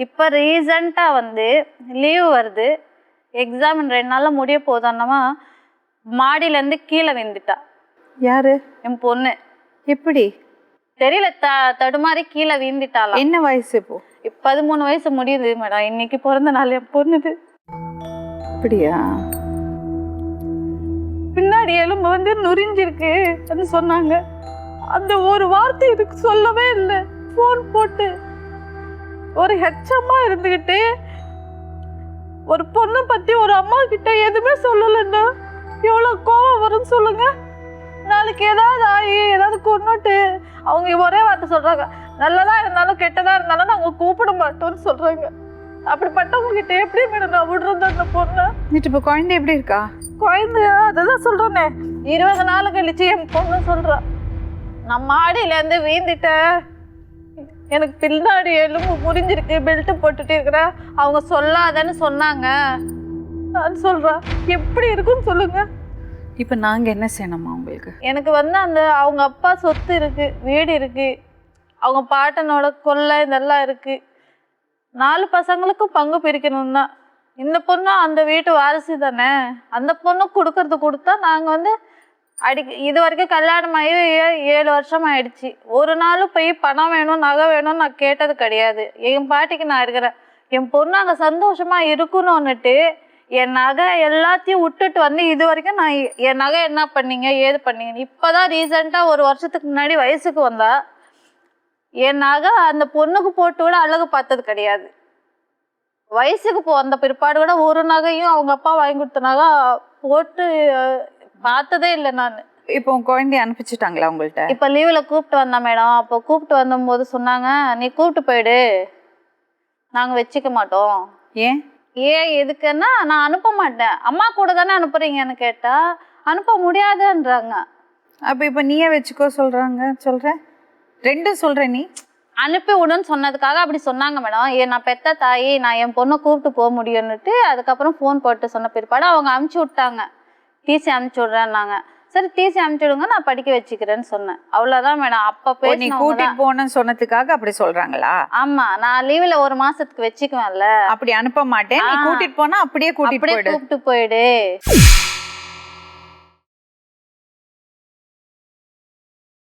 இப்போ ரீசண்டாக வந்து லீவ் வருது, எக்ஸாம் 2 நாளில் முடிய போதோன்னமா மாடியிலேருந்து கீழே விழுந்துட்டா. யாரு? என் பொண்ணு. எப்படி தெரியல, தடுமாறி கீழே வீழ்ந்துட்டாலாம். என்ன வயசு இப்போ? 13 வயசு முடியுது மேடம். இன்னைக்கு பிறந்த நாள் என் பொண்ணுது. அப்படியா? பின்னாடி எலும்பு வந்து நுரிஞ்சிருக்கு சொன்னாங்க. அந்த ஒரு வார்த்தை இதுக்கு சொல்லவே இல்லை. ஃபோன் போட்டு ஒரு ஹெச்சமா இருந்துகிட்டு ஒரு பொண்ணை பத்தி ஒரு அம்மா கிட்ட எதுவுமே சொல்லலைன்னா எவ்வளவு கோவம் வரும்னு சொல்லுங்க. நாளைக்கு ஏதாவது ஆகி ஏதாவது கொன்னுட்டு அவங்க ஒரே வார்த்தை சொல்றாங்க, நல்லதா இருந்தாலும் கெட்டதா இருந்தாலும் நாங்க கூப்பிட மாட்டோம்னு சொல்றாங்க. அப்படிப்பட்டவங்க கிட்ட எப்படி மேடம் நான் விடுறது அந்த பொண்ணை? இப்போ குழந்தை எப்படி இருக்கா? குழந்தை அதெல்லாம் சொல்றேனே, 20 நாள் கழிச்சு என் பொண்ணு சொல்றா, நான் மாடியிலேருந்து வீழ்ந்துட்டேன், எனக்கு பின்னாடி எலும்பு முறிஞ்சிருக்கு, பெல்ட் போட்டுட்டு இருக்கிறேன், அவங்க சொல்லாதன்னு சொன்னாங்க நான் சொல்றேன். எப்படி இருக்குன்னு சொல்லுங்க. இப்போ நாங்கள் என்ன செய்யணுமா உங்களுக்கு? எனக்கு வந்து அந்த அவங்க அப்பா சொத்து இருக்கு, வீடு இருக்கு, அவங்க பாட்டனோட கொள்ளை இதெல்லாம் இருக்கு. 4 பசங்களுக்கும் பங்கு பிரிக்கணும் தான். இந்த பொண்ணு அந்த வீட்டு வாரிசு தானே, அந்த பொண்ணு கொடுக்கறது கொடுத்தா நாங்கள் வந்து இது வரைக்கும் கல்யாணம் ஆகி 7 வருஷம் ஆயிடுச்சு. ஒரு நாள் போய் பணம் வேணும் நகை வேணும்னு நான் கேட்டது கிடையாது. என் பாட்டிக்கு நான் இருக்கிறேன், என் பொண்ணு அங்கே சந்தோஷமா இருக்கணும்னுட்டு என் நகை எல்லாத்தையும் விட்டுட்டு வந்து இது வரைக்கும் நான் என் நகை என்ன பண்ணீங்க ஏது பண்ணீங்கன்னு. இப்போதான் ரீசெண்டாக 1 வருஷத்துக்கு முன்னாடி வயசுக்கு வந்தா. என் நகை அந்த பொண்ணுக்கு போட்டு கூட அழகு பார்த்தது கிடையாது. வயசுக்கு வந்த பிற்பாடு கூட ஒரு நகையும் அவங்க அப்பா வாங்கி கொடுத்த நகை போட்டு பார்த்ததே இல்லை நான். இப்போ உங்க குழந்தைய அனுப்பிச்சுட்டாங்களா உங்கள்கிட்ட? இப்போ லீவில் கூப்பிட்டு வந்தேன் மேடம். அப்போ கூப்பிட்டு வந்தபோது சொன்னாங்க, நீ கூப்பிட்டு போயிடு, நாங்கள் வச்சுக்க மாட்டோம். ஏன் எதுக்குன்னா நான் அனுப்ப மாட்டேன், அம்மா கூட தானே அனுப்புறீங்கன்னு கேட்டா அனுப்ப முடியாதுன்றாங்க. அப்போ இப்போ நீயே வச்சுக்கோ சொல்கிறேன் 2 சொல்கிறேன். நீ அனுப்பி விடுன்னு சொன்னதுக்காக அப்படி சொன்னாங்க மேடம். நான் பெத்த தாயி, நான் என் பொண்ணை கூப்பிட்டு போக முடியும்னுட்டு அதுக்கப்புறம் ஃபோன் போட்டு சொன்ன பிற்பாடு அவங்க அனுப்பிச்சி விட்டாங்க. டிசி அனுப்பிச்சி விட்றேன்னாங்க. சரி டிசி அனுப்பிச்சி விடுங்க, நான் படிக்க வச்சுக்கிறேன்னு சொன்னேன். அவ்வளோதான் மேடம். அப்போ போய் நீ கூட்டிட்டு போகணும்னு சொன்னதுக்காக அப்படி சொல்கிறாங்களா? ஆமா, நான் லீவில் 1 மாசத்துக்கு வச்சுக்குவேன்ல, அப்படி அனுப்ப மாட்டேன், நீ கூட்டிட்டு போனா அப்படியே கூட்டிட்டு கூப்பிட்டு போயிடு.